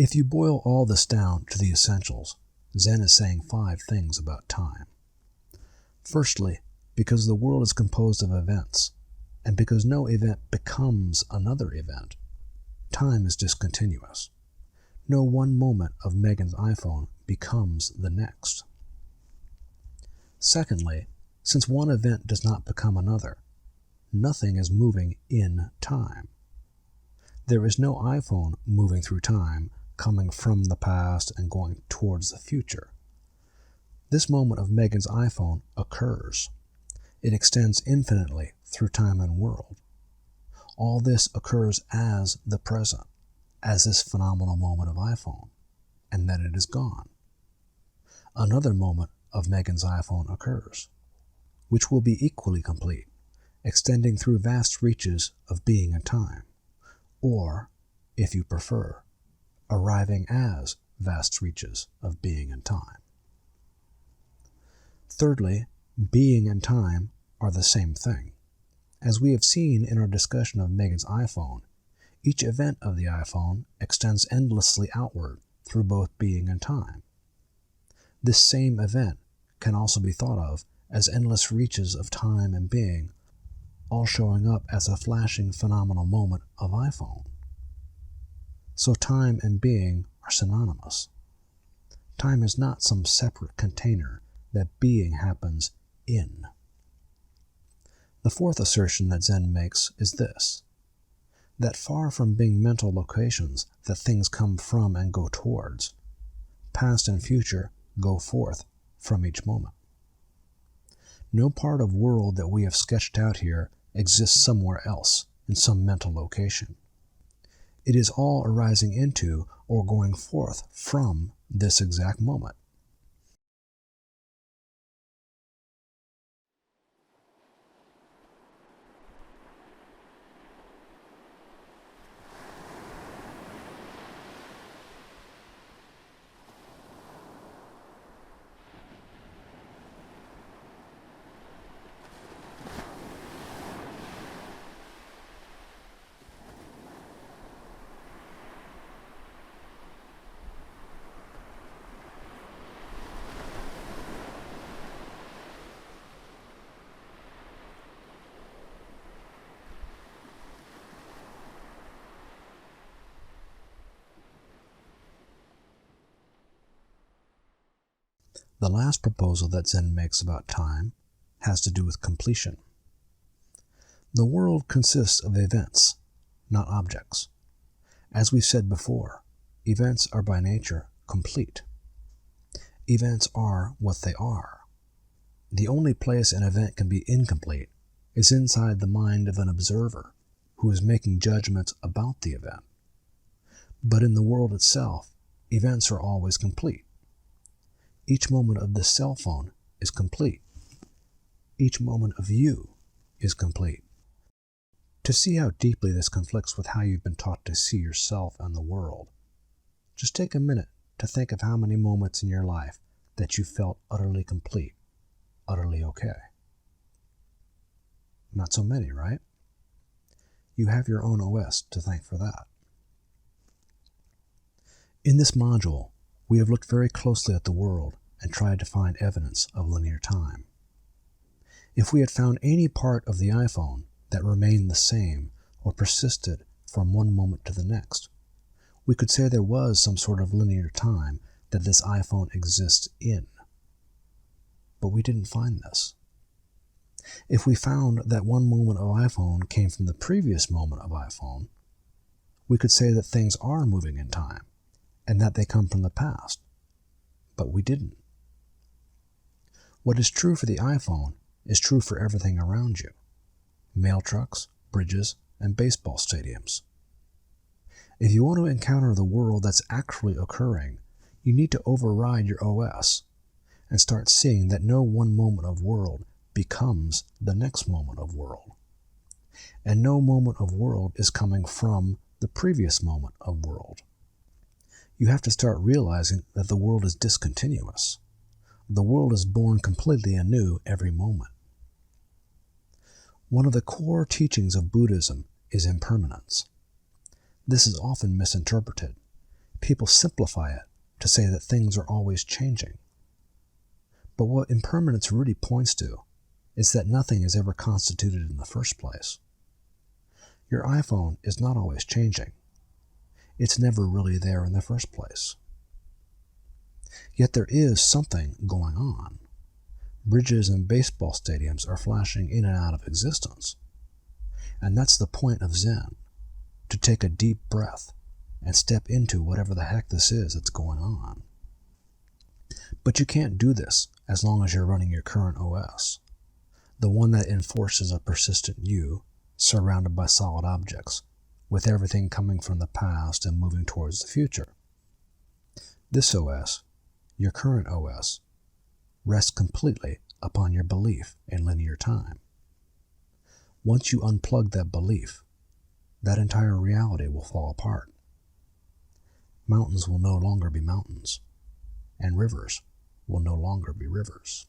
If you boil all this down to the essentials, Zen is saying 5 things about time. Firstly, because the world is composed of events, and because no event becomes another event, time is discontinuous. No one moment of Megan's iPhone becomes the next. Secondly, since one event does not become another, nothing is moving in time. There is no iPhone moving through time, coming from the past and going towards the future. This moment of Megan's iPhone occurs. It extends infinitely through time and world. All this occurs as the present, as this phenomenal moment of iPhone, and then it is gone. Another moment of Megan's iPhone occurs, which will be equally complete, extending through vast reaches of being and time, or, if you prefer, arriving as vast reaches of being and time. Thirdly, being and time are the same thing. As we have seen in our discussion of Megan's iPhone, each event of the iPhone extends endlessly outward through both being and time. This same event can also be thought of as endless reaches of time and being, all showing up as a flashing phenomenal moment of iPhone. So time and being are synonymous. Time is not some separate container that being happens in. The fourth assertion that Zen makes is this, that far from being mental locations that things come from and go towards, past and future go forth from each moment. No part of world that we have sketched out here exists somewhere else, in some mental location. It is all arising into or going forth from this exact moment. The last proposal that Zen makes about time has to do with completion. The world consists of events, not objects. As we said before, events are by nature complete. Events are what they are. The only place an event can be incomplete is inside the mind of an observer who is making judgments about the event. But in the world itself, events are always complete. Each moment of this cell phone is complete. Each moment of you is complete. To see how deeply this conflicts with how you've been taught to see yourself and the world, just take a minute to think of how many moments in your life that you felt utterly complete, utterly okay. Not so many, right? You have your own OS to thank for that. In this module, we have looked very closely at the world and tried to find evidence of linear time. If we had found any part of the iPhone that remained the same or persisted from one moment to the next, we could say there was some sort of linear time that this iPhone exists in. But we didn't find this. If we found that one moment of iPhone came from the previous moment of iPhone, we could say that things are moving in time and that they come from the past. But we didn't. What is true for the iPhone is true for everything around you. Mail trucks, bridges, and baseball stadiums. If you want to encounter the world that's actually occurring, you need to override your OS and start seeing that no one moment of world becomes the next moment of world. And no moment of world is coming from the previous moment of world. You have to start realizing that the world is discontinuous. The world is born completely anew every moment. One of the core teachings of Buddhism is impermanence. This is often misinterpreted. People simplify it to say that things are always changing. But what impermanence really points to is that nothing is ever constituted in the first place. Your iPhone is not always changing. It's never really there in the first place. Yet there is something going on. Bridges and baseball stadiums are flashing in and out of existence. And that's the point of Zen, to take a deep breath and step into whatever the heck this is that's going on. But you can't do this as long as you're running your current OS, the one that enforces a persistent you surrounded by solid objects, with everything coming from the past and moving towards the future. This OS, your current OS, rests completely upon your belief in linear time. Once you unplug that belief, that entire reality will fall apart. Mountains will no longer be mountains, and rivers will no longer be rivers.